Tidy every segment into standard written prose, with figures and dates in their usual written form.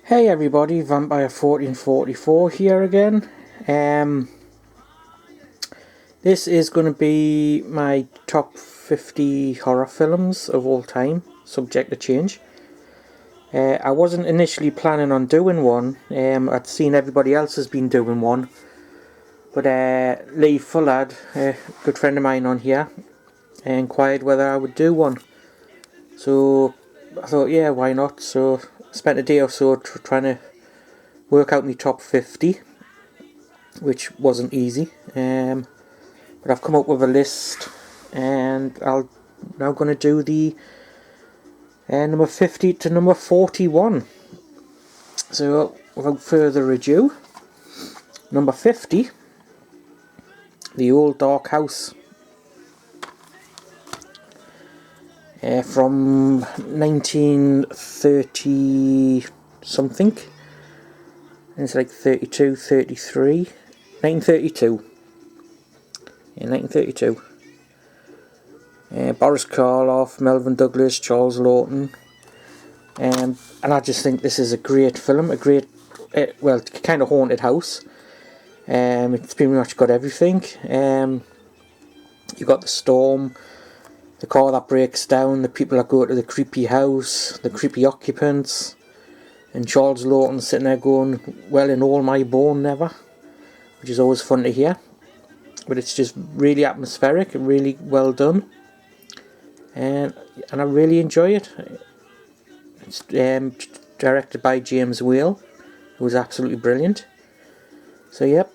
Hey everybody, Vampyre 1444 here again. This is going to be my top 50 horror films of all time, subject to change. I wasn't initially planning on doing one. I'd seen everybody else has been doing one, but Lee Fullard, a good friend of mine on here, inquired whether I would do one. So I thought, yeah, why not? So I spent a day or so trying to work out my top 50, which wasn't easy, but I've come up with a list, and I'm now going to do the number 50 to number 41. So without further ado, number 50, The Old Dark House, from 1930 something. It's like 32, 33, 1932. In 1932. Boris Karloff, Melvyn Douglas, Charles Lawton. And I just think this is a great film, a great, well, kind of haunted house. It's pretty much got everything. You got the storm, the car that breaks down, the people that go to the creepy house, the creepy occupants, and Charles Lawton sitting there going, well, in all my bone never, which is always fun to hear. But it's just really atmospheric and really well done, and I really enjoy it. It's directed by James Whale, who was absolutely brilliant. So yep,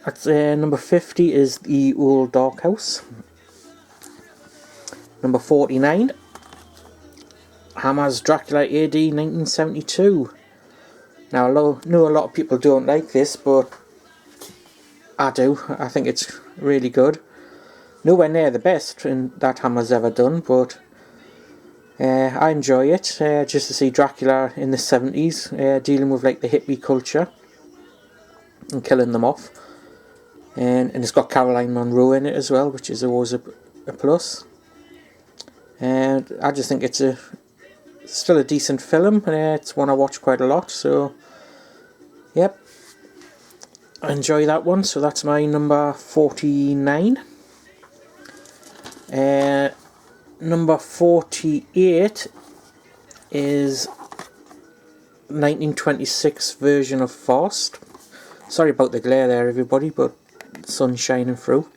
that's number 50 is The Old Dark House. Number 49, Hammer's Dracula AD 1972. Now I know a lot of people don't like this, but I do. I think it's really good. Nowhere near the best that Hammer's ever done, but I enjoy it. Just to see Dracula in the 70s, dealing with like the hippie culture and killing them off. And it's got Caroline Munro in it as well, which is always a plus. And I just think it's still a decent film. It's one I watch quite a lot, so yep, I enjoy that one. So that's my number 49. Number 48 is 1926 version of Faust. Sorry about the glare there everybody, but the sun's shining through.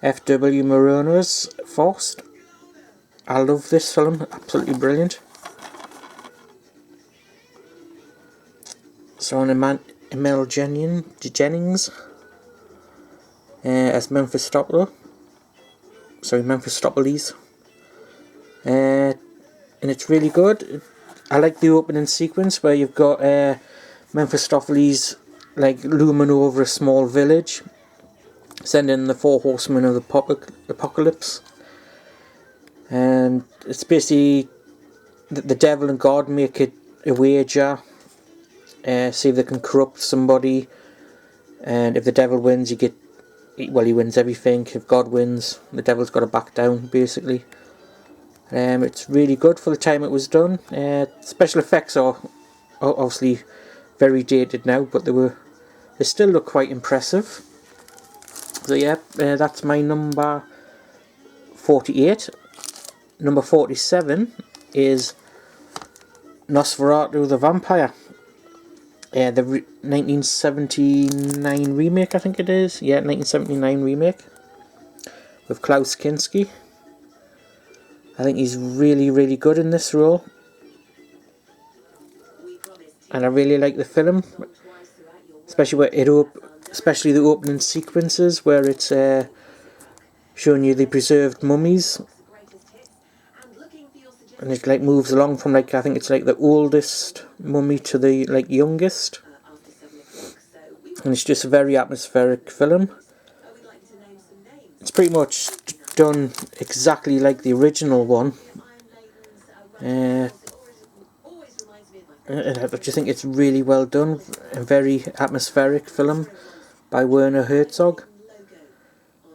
F.W. Murnau's Faust. I love this film, absolutely brilliant. Starring Emil Jennings as Mephistopheles. And it's really good. I like the opening sequence where you've got Mephistopheles like looming over a small village, sending the four horsemen of the apocalypse. And it's basically the devil and God make it a wager, see if they can corrupt somebody, and if the devil wins, he wins everything. If God wins, the devil's got to back down, basically. It's really good for the time it was done. Special effects are obviously very dated now, but they still look quite impressive. So yeah, that's my number 48. Number 47 is Nosferatu the Vampire. The 1979 remake, I think it is. Yeah, 1979 remake with Klaus Kinski. I think he's really, really good in this role, and I really like the film, especially especially the opening sequences where it's showing you the preserved mummies, and it like moves along from like, I think it's like the oldest mummy to the like youngest, and it's just a very atmospheric film. It's pretty much done exactly like the original one. I just think it's really well done. A very atmospheric film by Werner Herzog.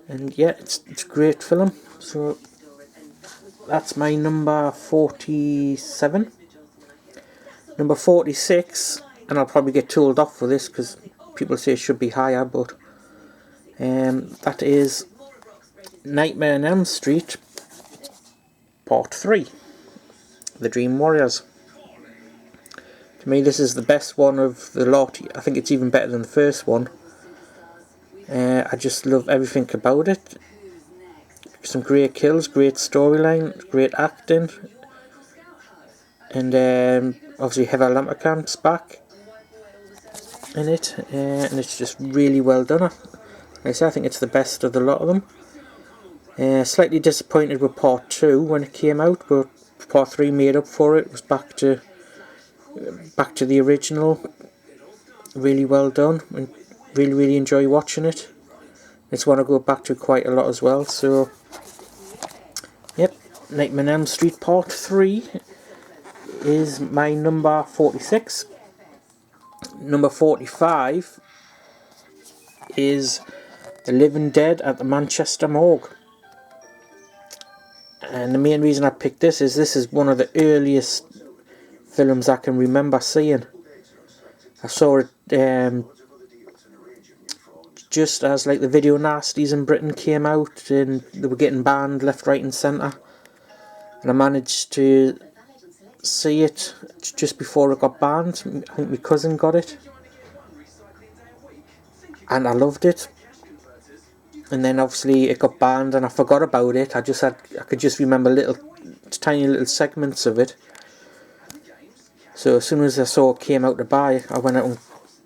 And yeah, it's a great film. So that's my number 47. Number 46, and I'll probably get told off for this because people say it should be higher, but that is Nightmare on Elm Street Part 3, The Dream Warriors. To me, this is the best one of the lot. I think it's even better than the first one. I just love everything about it. Some great kills, great storyline, great acting, and obviously Heather Lampkamp's back in it, and it's just really well done. Like I say, I think it's the best of the lot of them. Slightly disappointed with Part 2 when it came out, but Part 3 made up for it. It was back to the original. Really well done, and really enjoy watching it. It's one I go back to quite a lot as well. So, yep, Nightmare on Elm Street Part 3 is my number 46. Number 45 is The Living Dead at the Manchester Morgue. And the main reason I picked this is one of the earliest films I can remember seeing. I saw it just as like the video nasties in Britain came out and they were getting banned left, right and centre. And I managed to see it just before it got banned. I think my cousin got it. And I loved it. And then obviously it got banned and I forgot about it. I could just remember tiny little segments of it. So as soon as I saw it came out to buy, I went out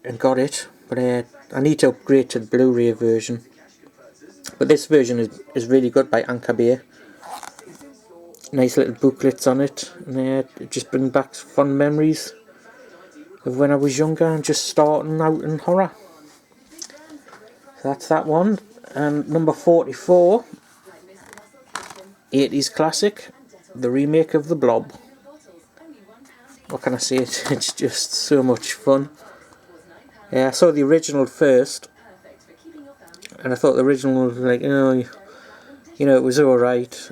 and got it. But I need to upgrade to the Blu-ray version. But this version is really good by Anchor Bay. Nice little booklets on it. And it just brings back fond memories of when I was younger and just starting out in horror. So that's that one. And number 44, 80s classic, the remake of The Blob. What can I say? It's just so much fun. I saw the original first, and I thought the original was like, it was alright.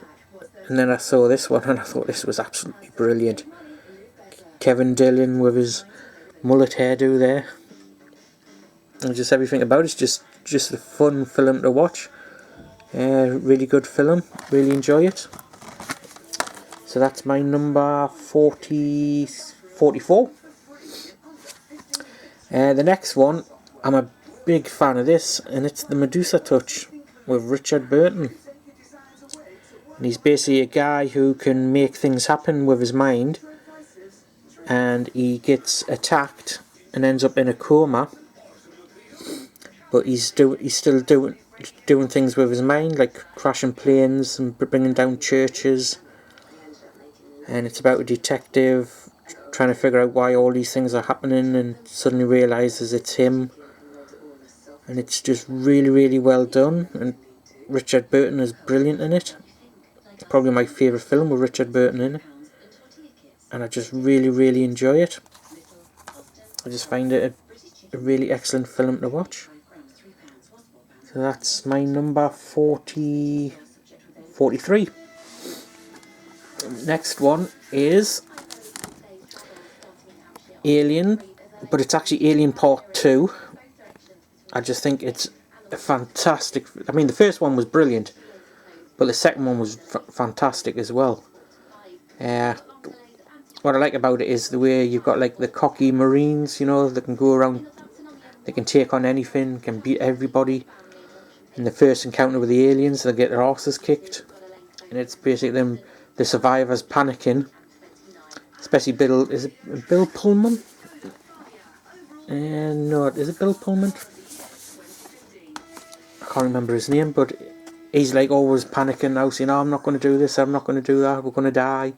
And then I saw this one, and I thought this was absolutely brilliant. Kevin Dillon with his mullet hairdo there, and just everything about it's just a fun film to watch. Really good film. Really enjoy it. So that's my number 44. The next one, I'm a big fan of this, and it's the Medusa Touch with Richard Burton. And he's basically a guy who can make things happen with his mind, and he gets attacked and ends up in a coma. But he's still doing things with his mind, like crashing planes and bringing down churches. And it's about a detective trying to figure out why all these things are happening, and suddenly realises it's him. And it's just really well done, and Richard Burton is brilliant in it. Probably my favourite film with Richard Burton in it, and I just really enjoy it. I just find it a really excellent film to watch. So that's my number 43. Next one is Alien, but it's actually Alien Part 2. I just think it's a fantastic... I mean, the first one was brilliant, but the second one was fantastic as well. What I like about it is the way you've got like the cocky Marines, that can go around, they can take on anything, can beat everybody. In the first encounter with the aliens, they get their asses kicked, and it's basically the survivors panicking. Especially Bill Pullman? No, is it Bill Pullman? I can't remember his name, but he's like always panicking now, saying, I'm not going to do this, I'm not going to do that, we're going to die.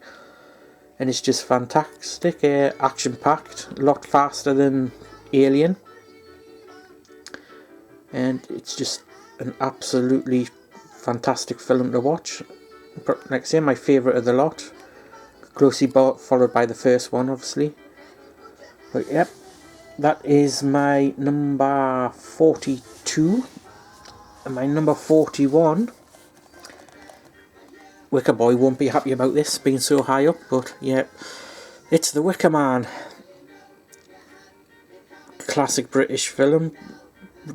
And it's just fantastic, action-packed, a lot faster than Alien. And it's just an absolutely fantastic film to watch. Like I say, my favourite of the lot. Closely followed by the first one, obviously. But yep, that is my number 42. And my number 41, Wicker Boy won't be happy about this being so high up, but yeah, it's The Wicker Man. classic British film,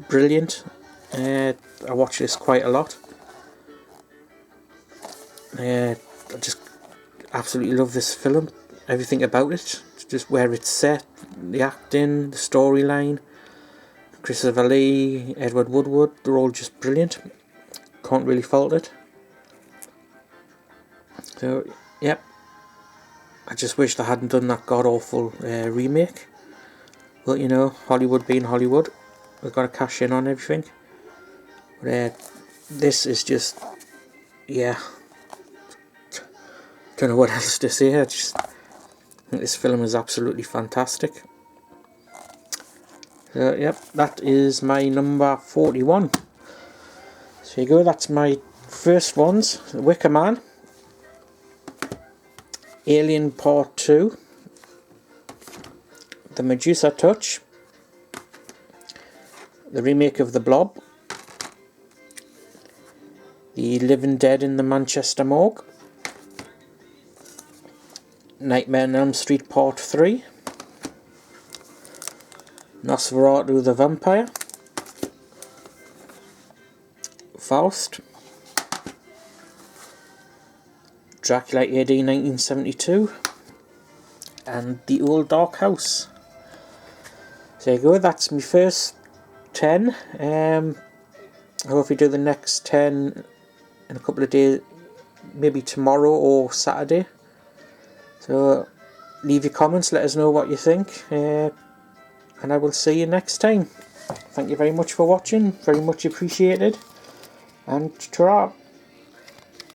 brilliant. I watch this quite a lot. I just absolutely love this film, everything about it, just where it's set, the acting, the storyline. Christopher Lee, Edward Woodward, they're all just brilliant. Can't really fault it. So, yep. I just wish they hadn't done that god-awful remake. But, you know, Hollywood being Hollywood, we've got to cash in on everything. But this is just, yeah. Don't know what else to say. I think this film is absolutely fantastic. So, yep, that is my number 41. So there you go, that's my first ones. The Wicker Man, Alien Part 2, the Medusa Touch, the remake of The Blob, the Living Dead in the Manchester Morgue, Nightmare on Elm Street Part 3, Nosferatu the Vampire, Faust, Dracula AD 1972, and The Old Dark House. So there you go, that's my first 10. I'll hopefully do the next 10 in a couple of days, maybe tomorrow or Saturday. So leave your comments, let us know what you think, and I will see you next time. Thank you very much for watching, very much appreciated, and ta-ra.